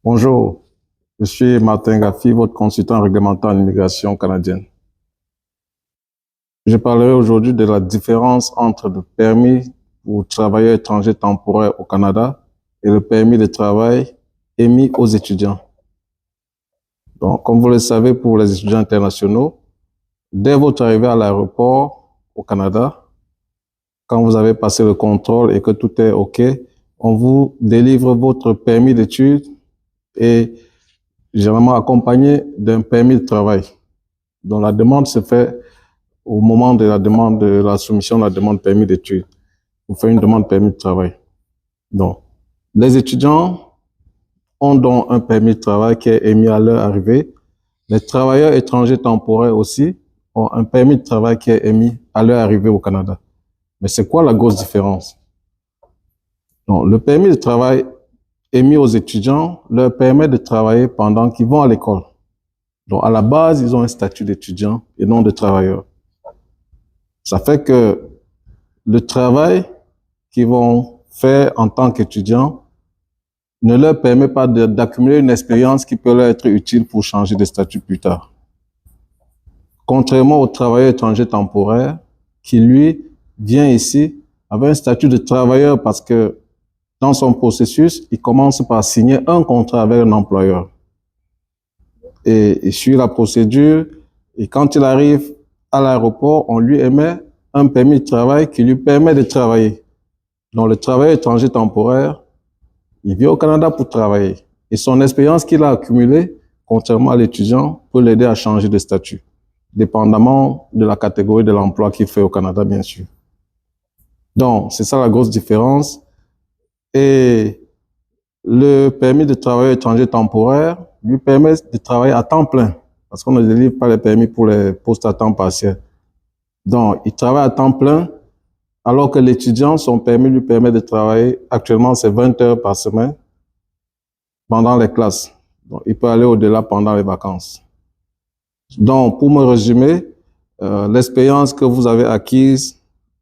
Bonjour, je suis Martin Gaffi, votre consultant réglementaire en immigration canadienne. Je parlerai aujourd'hui de la différence entre le permis pour travailleurs étrangers temporaires au Canada et le permis de travail émis aux étudiants. Donc, comme vous le savez, pour les étudiants internationaux, dès votre arrivée à l'aéroport au Canada, quand vous avez passé le contrôle et que tout est OK, on vous délivre votre permis d'études et généralement accompagné d'un permis de travail, dont la demande se fait au moment de la demande de la soumission de la demande de permis d'études. Vous faites une demande de permis de travail. Donc, les étudiants ont donc un permis de travail qui est émis à leur arrivée. Les travailleurs étrangers temporaires aussi ont un permis de travail qui est émis à leur arrivée au Canada. Mais c'est quoi la grosse différence? Donc, le permis de travail émis aux étudiants leur permet de travailler pendant qu'ils vont à l'école. Donc, à la base, ils ont un statut d'étudiant et non de travailleur. Ça fait que le travail qu'ils vont faire en tant qu'étudiants ne leur permet pas d'accumuler une expérience qui peut leur être utile pour changer de statut plus tard. Contrairement au travailleur étranger temporaire, qui lui vient ici avec un statut de travailleur parce que dans son processus, il commence par signer un contrat avec un employeur. Et il suit la procédure, et quand il arrive à l'aéroport, on lui émet un permis de travail qui lui permet de travailler. Donc, le travailleur étranger temporaire, il vient au Canada pour travailler. Et son expérience qu'il a accumulée, contrairement à l'étudiant, peut l'aider à changer de statut, dépendamment de la catégorie de l'emploi qu'il fait au Canada, bien sûr. Donc, c'est ça la grosse différence. Et le permis de travailleur étranger temporaire lui permet de travailler à temps plein, parce qu'on ne délivre pas les permis pour les postes à temps partiel. Donc, il travaille à temps plein, alors que l'étudiant, son permis lui permet de travailler, actuellement, c'est 20 heures par semaine pendant les classes. Donc, il peut aller au-delà pendant les vacances. Donc, pour me résumer, l'expérience que vous avez acquise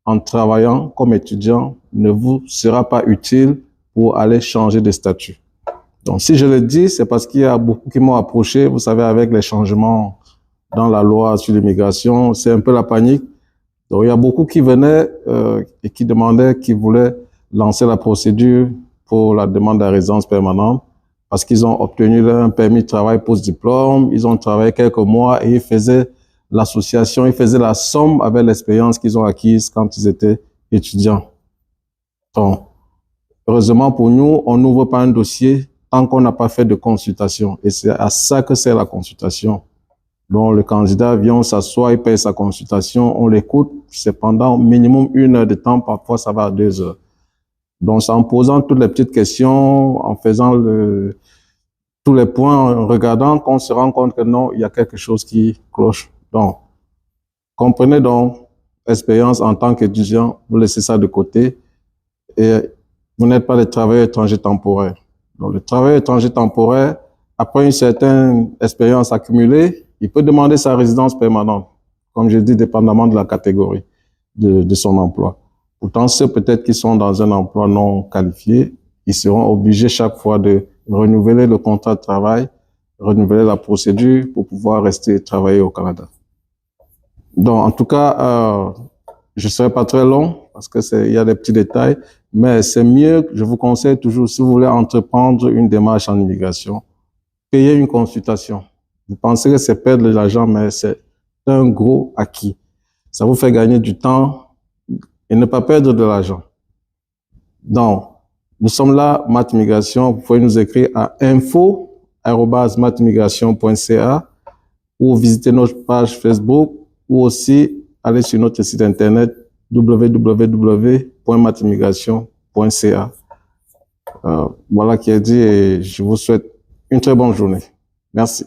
en travaillant comme étudiant ne vous sera pas utile pour aller changer de statut. Donc, si je le dis, c'est parce qu'il y a beaucoup qui m'ont approché. Vous savez, avec les changements dans la loi sur l'immigration, c'est un peu la panique. Donc, il y a beaucoup qui venaient et qui demandaient, qui voulaient lancer la procédure pour la demande de résidence permanente parce qu'ils ont obtenu un permis de travail post-diplôme, ils ont travaillé quelques mois et ils faisaient l'association, ils faisaient la somme avec l'expérience qu'ils ont acquise quand ils étaient étudiants. Donc, heureusement pour nous, on n'ouvre pas un dossier tant qu'on n'a pas fait de consultation. Et c'est à ça que c'est la consultation. Donc, le candidat vient, s'assoit, il paye sa consultation, on l'écoute. C'est pendant minimum 1 heure de temps, parfois ça va à 2 heures. Donc, c'est en posant toutes les petites questions, en faisant tous les points, en regardant qu'on se rend compte que non, il y a quelque chose qui cloche. Donc, comprenez donc l'expérience en tant qu'étudiant, vous laissez ça de côté et vous n'êtes pas des travailleurs étrangers temporaires. Donc, le travailleur étranger temporaire, après une certaine expérience accumulée, il peut demander sa résidence permanente, comme je dis, dépendamment de la catégorie de son emploi. Pourtant, ceux peut-être qui sont dans un emploi non qualifié, ils seront obligés chaque fois de renouveler le contrat de travail, renouveler la procédure pour pouvoir rester travailler au Canada. Donc, en tout cas, je ne serai pas très long parce qu'il y a des petits détails, mais c'est mieux, je vous conseille toujours, si vous voulez entreprendre une démarche en immigration, payez une consultation. Vous pensez que c'est perdre de l'argent, mais c'est un gros acquis. Ça vous fait gagner du temps et ne pas perdre de l'argent. Donc, nous sommes là, Mathmigration. Vous pouvez nous écrire à info@mathmigration.ca ou visiter notre page Facebook ou aussi aller sur notre site internet www.mathmigration.ca. Voilà qui est dit et je vous souhaite une très bonne journée. Merci.